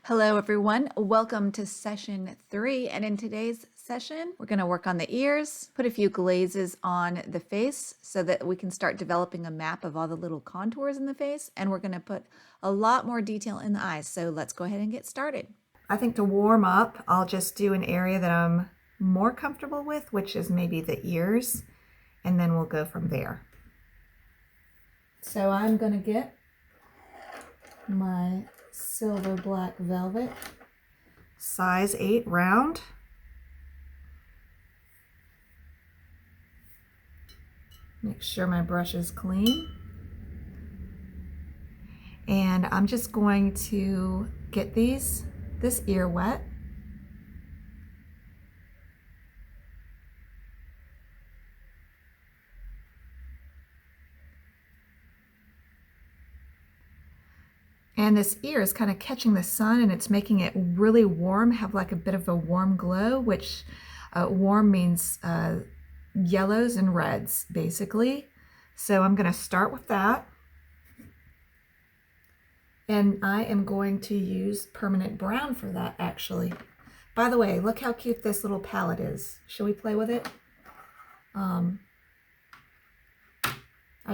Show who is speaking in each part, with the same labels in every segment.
Speaker 1: Hello, everyone. Welcome to session 3. And in today's session, we're going to work on the ears, put a few glazes on the face so that we can start developing a map of all the little contours in the face. And we're going to put a lot more detail in the eyes. So let's go ahead and get started.
Speaker 2: I think to warm up, I'll just do an area that I'm more comfortable with, which is maybe the ears, and then we'll go from there. So I'm going to get my silver black velvet, size 8 round. Make sure my brush is clean. And I'm just going to get this ear wet. And this ear is kind of catching the sun and it's making it really warm, have like a bit of a warm glow, which warm means yellows and reds, basically. So I'm going to start with that. And I am going to use permanent brown for that, actually. By the way, look how cute this little palette is. Shall we play with it? I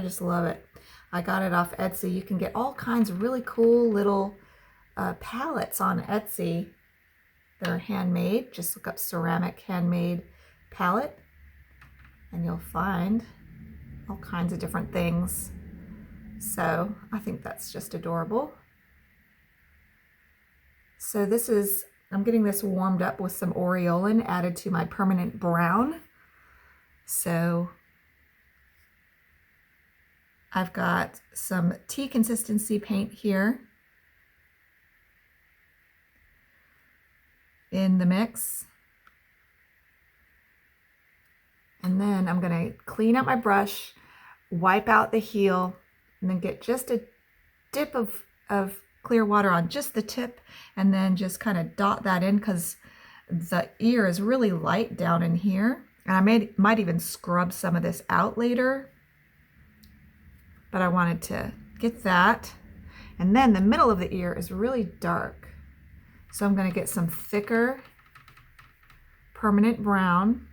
Speaker 2: just love it. I got it off Etsy. You can get all kinds of really cool little palettes on Etsy that are handmade. Just look up ceramic handmade palette and you'll find all kinds of different things. So I think that's just adorable. So I'm getting this warmed up with some aureolin added to my permanent brown. So I've got some tea consistency paint here in the mix. And then I'm going to clean up my brush, wipe out the heel, and then get just a dip of clear water on just the tip, and then just kind of dot that in because the ear is really light down in here. And I might even scrub some of this out later. But I wanted to get that. And then the middle of the ear is really dark. So I'm going to get some thicker permanent brown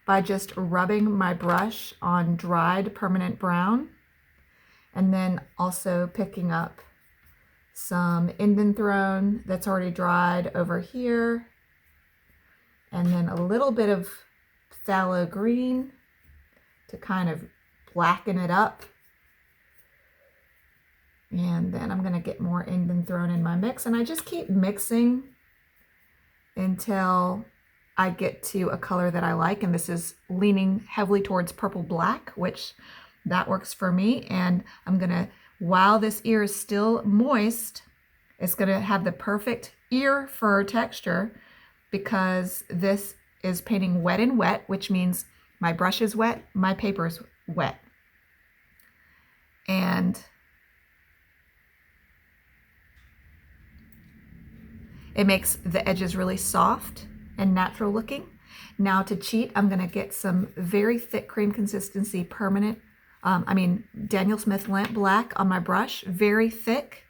Speaker 2: by just rubbing my brush on dried permanent brown. And then also picking up some indanthrone that's already dried over here. And then a little bit of phthalo green to kind of blacken it up. And then I'm going to get more indanthrone in my mix, and I just keep mixing until I get to a color that I like, and this is leaning heavily towards purple black, which that works for me. And I'm going to, while this ear is still moist, it's going to have the perfect ear fur texture because this is painting wet and wet, which means my brush is wet, my paper is wet. And it makes the edges really soft and natural looking. Now to cheat, I'm going to get some very thick cream consistency permanent, Daniel Smith Lamp Black on my brush, very thick,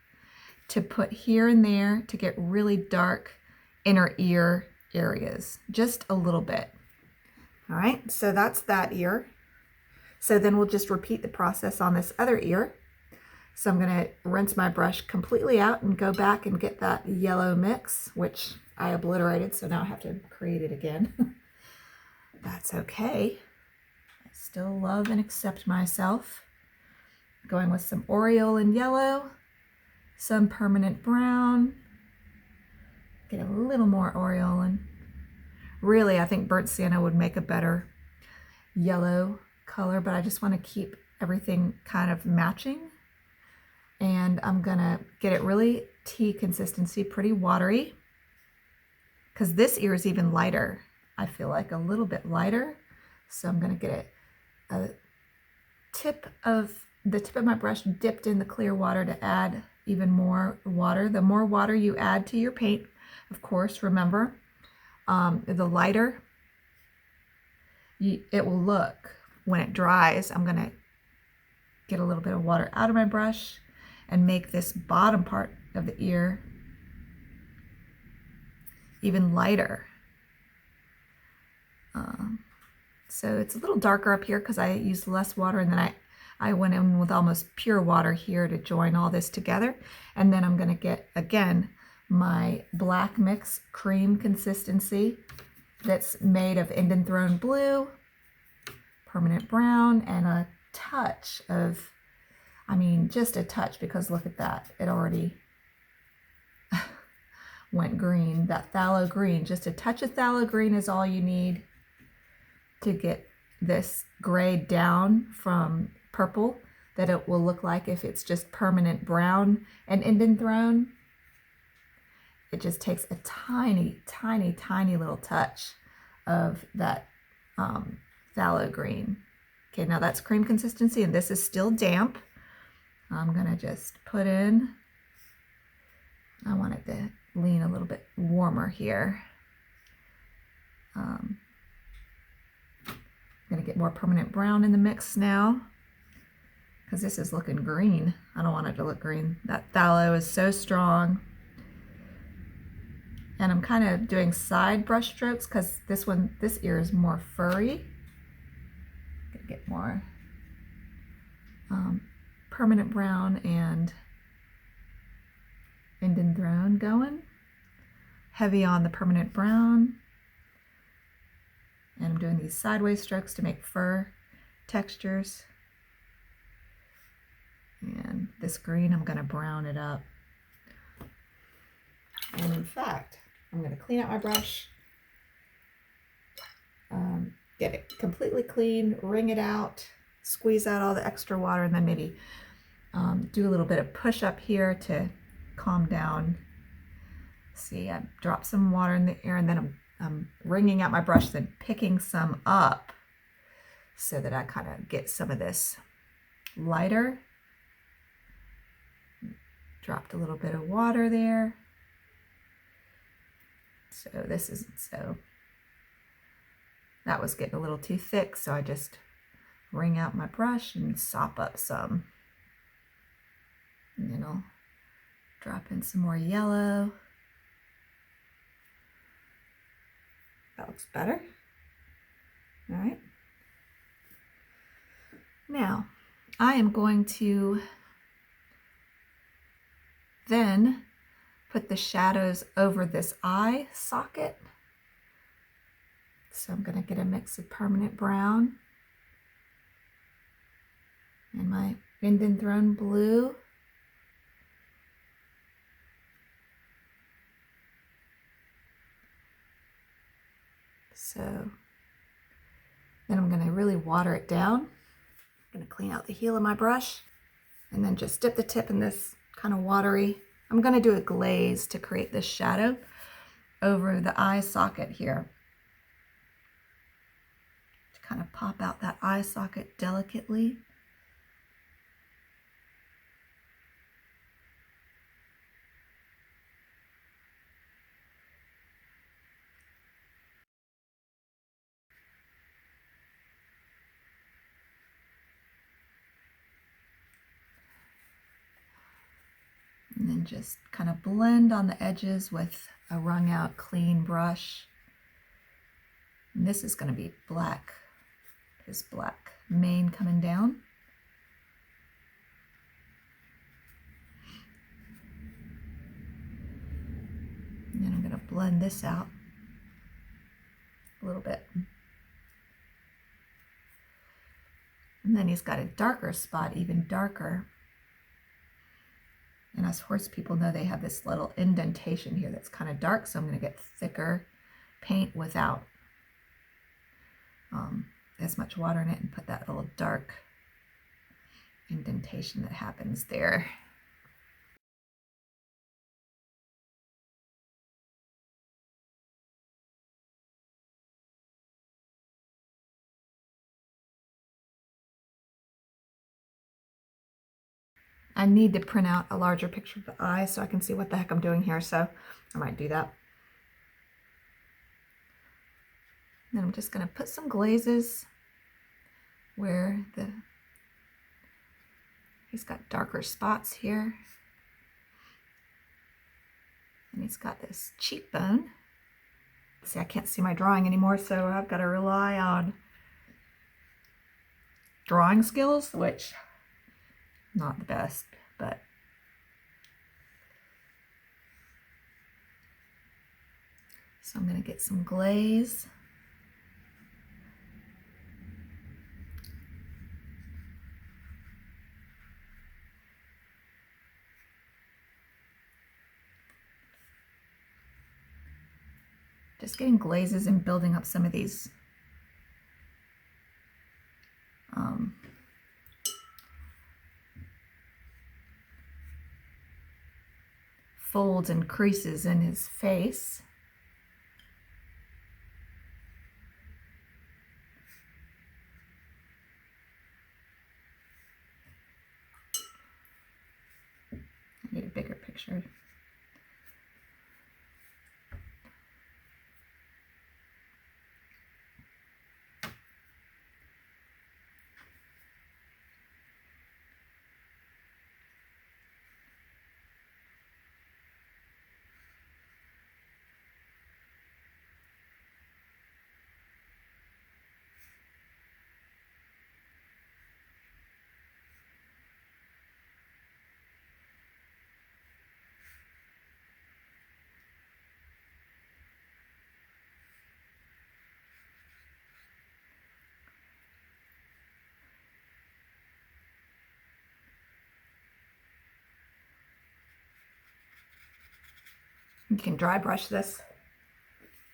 Speaker 2: to put here and there to get really dark inner ear areas, just a little bit. All right, so that's that ear. So then we'll just repeat the process on this other ear. So I'm going to rinse my brush completely out and go back and get that yellow mix, which I obliterated, so now I have to create it again. That's okay. I still love and accept myself. Going with some aureolin yellow, some permanent brown, get a little more aureolin. Really, I think burnt sienna would make a better yellow color, but I just want to keep everything kind of matching. And I'm gonna get it really tea consistency, pretty watery, because this ear is even lighter. I feel like a little bit lighter. So I'm gonna get the tip of my brush dipped in the clear water to add even more water. The more water you add to your paint, of course, remember, the lighter it will look when it dries. I'm gonna get a little bit of water out of my brush and make this bottom part of the ear even lighter. So it's a little darker up here because I used less water, and then I went in with almost pure water here to join all this together. And then I'm going to get, again, my black mix cream consistency that's made of Indian Throne Blue, permanent brown, and a touch of, I mean, just a touch, because look at that. It already went green, that phthalo green. Just a touch of phthalo green is all you need to get this grade down from purple that it will look like if it's just permanent brown and Indian Throne. It just takes a tiny, tiny, tiny little touch of that phthalo green. Okay, now that's cream consistency, and this is still damp. I'm gonna just put in, I want it to lean a little bit warmer here. I'm gonna get more permanent brown in the mix now, because this is looking green. I don't want it to look green. That phthalo is so strong. And I'm kind of doing side brush strokes because this ear is more furry. Gonna get more permanent brown and Indian Throne going. Heavy on the permanent brown. And I'm doing these sideways strokes to make fur textures. And this green, I'm gonna brown it up. And in fact, I'm gonna clean out my brush, get it completely clean, wring it out, squeeze out all the extra water, and then maybe do a little bit of push up here to calm down. See, I dropped some water in the air, and then I'm wringing out my brush, then picking some up so that I kind of get some of this lighter. Dropped a little bit of water there. So this isn't so, that was getting a little too thick, so I just wring out my brush and sop up some. And then I'll drop in some more yellow. That looks better. All right. Now, I am going to then put the shadows over this eye socket. So I'm going to get a mix of permanent brown and my Indian Throne Blue. So then I'm going to really water it down. I'm going to clean out the heel of my brush and then just dip the tip in this kind of watery. I'm going to do a glaze to create this shadow over the eye socket here. To kind of pop out that eye socket delicately. And then just kind of blend on the edges with a wrung out clean brush. And this is going to be black, his black mane coming down. And then I'm going to blend this out a little bit. And then he's got a darker spot, even darker. And us horse people know they have this little indentation here that's kind of dark, so I'm going to get thicker paint without as much water in it and put that little dark indentation that happens there. I need to print out a larger picture of the eye so I can see what the heck I'm doing here, so I might do that. Then I'm just going to put some glazes where he's got darker spots here. And he's got this cheekbone. See, I can't see my drawing anymore, so I've got to rely on drawing skills, which not the best, but so I'm going to get some glaze. Just getting glazes and building up some of these folds and creases in his face. I need a bigger picture. You can dry brush this,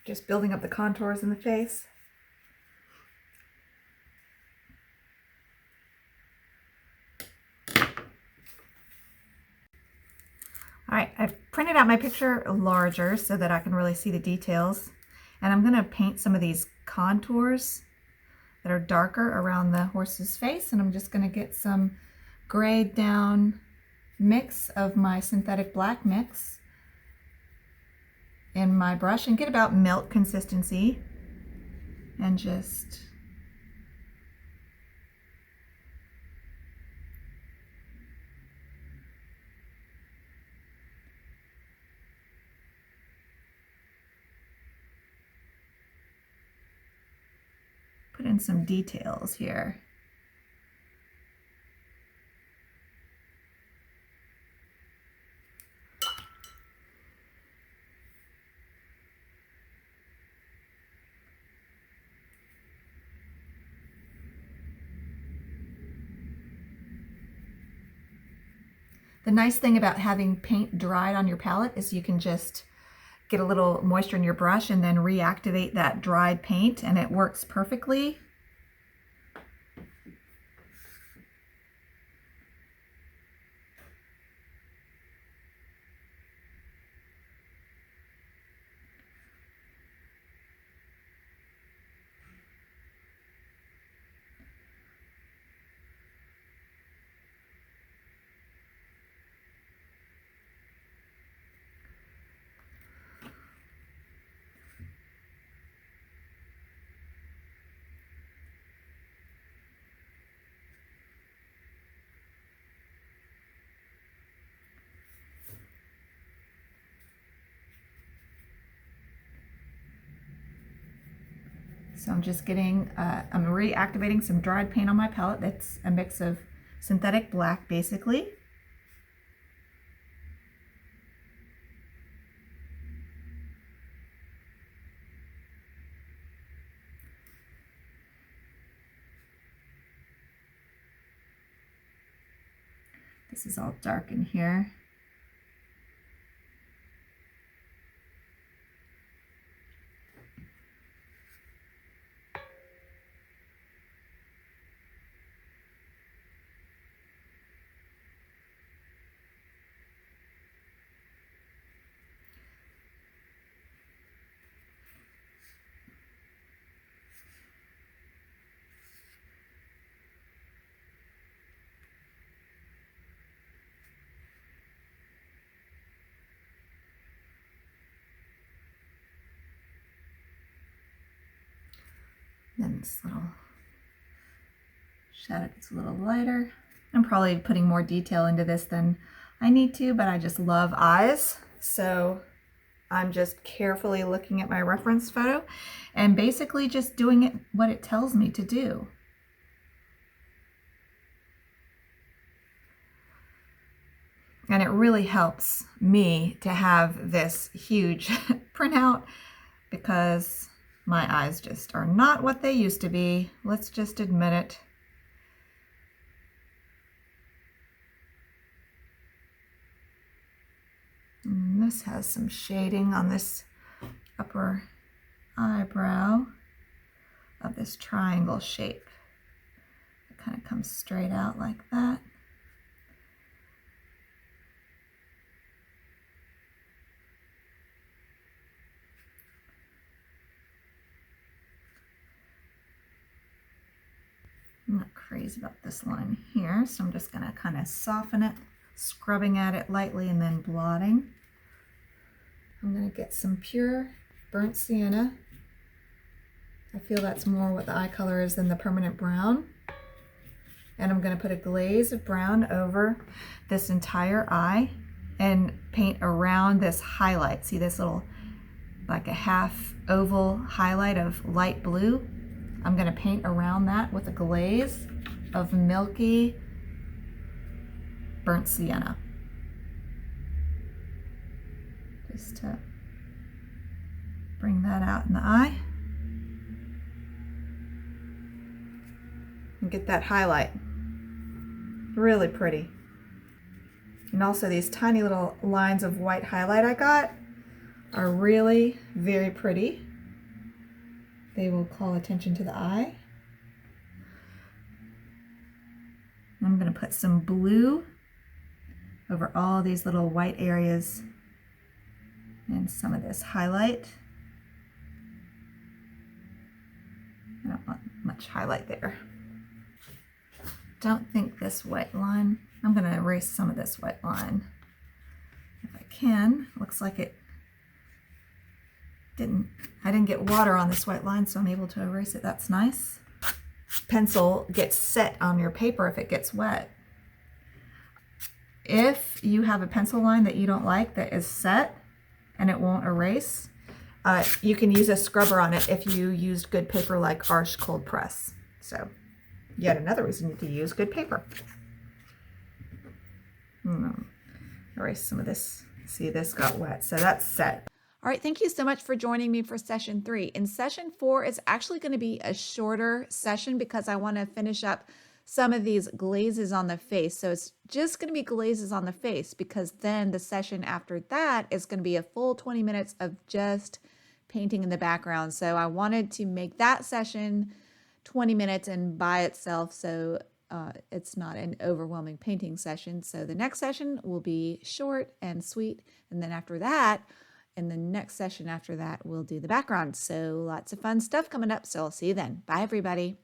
Speaker 2: just building up the contours in the face. All right, I've printed out my picture larger so that I can really see the details. And I'm going to paint some of these contours that are darker around the horse's face. And I'm just going to get some grayed down mix of my synthetic black mix in my brush and get about milk consistency and just put in some details here. The nice thing about having paint dried on your palette is you can just get a little moisture in your brush and then reactivate that dried paint, and it works perfectly. So I'm just getting, I'm reactivating some dried paint on my palette. That's a mix of synthetic black, basically. This is all dark in here. Then this little shadow gets a little lighter. I'm probably putting more detail into this than I need to, but I just love eyes. So I'm just carefully looking at my reference photo and basically just doing it what it tells me to do. And it really helps me to have this huge printout because my eyes just are not what they used to be. Let's just admit it. And this has some shading on this upper eyebrow of this triangle shape. It kind of comes straight out like that. I'm not crazy about this line here, so I'm just going to kind of soften it, scrubbing at it lightly and then blotting. I'm going to get some pure burnt sienna. I feel that's more what the eye color is than the permanent brown. And I'm going to put a glaze of brown over this entire eye and paint around this highlight. See this little, like a half oval highlight of light blue? I'm going to paint around that with a glaze of milky burnt sienna. Just to bring that out in the eye. And get that highlight. Really pretty. And also these tiny little lines of white highlight I got are really very pretty. They will call attention to the eye. I'm going to put some blue over all these little white areas and some of this highlight. I don't want much highlight there. Don't think this white line. I'm going to erase some of this white line if I can. Looks like it I didn't get water on this white line, so I'm able to erase it. That's nice. Pencil gets set on your paper if it gets wet. If you have a pencil line that you don't like that is set and it won't erase, you can use a scrubber on it if you used good paper like Arch Cold Press. So yet another reason to use good paper. Erase some of this. See, this got wet, so that's set.
Speaker 1: All right, thank you so much for joining me for session 3. In session 4, it's actually going to be a shorter session because I want to finish up some of these glazes on the face. So it's just going to be glazes on the face because then the session after that is going to be a full 20 minutes of just painting in the background. So I wanted to make that session 20 minutes and by itself so it's not an overwhelming painting session. So the next session will be short and sweet. And then after that, in the next session after that, we'll do the background. So lots of fun stuff coming up. So I'll see you then. Bye, everybody.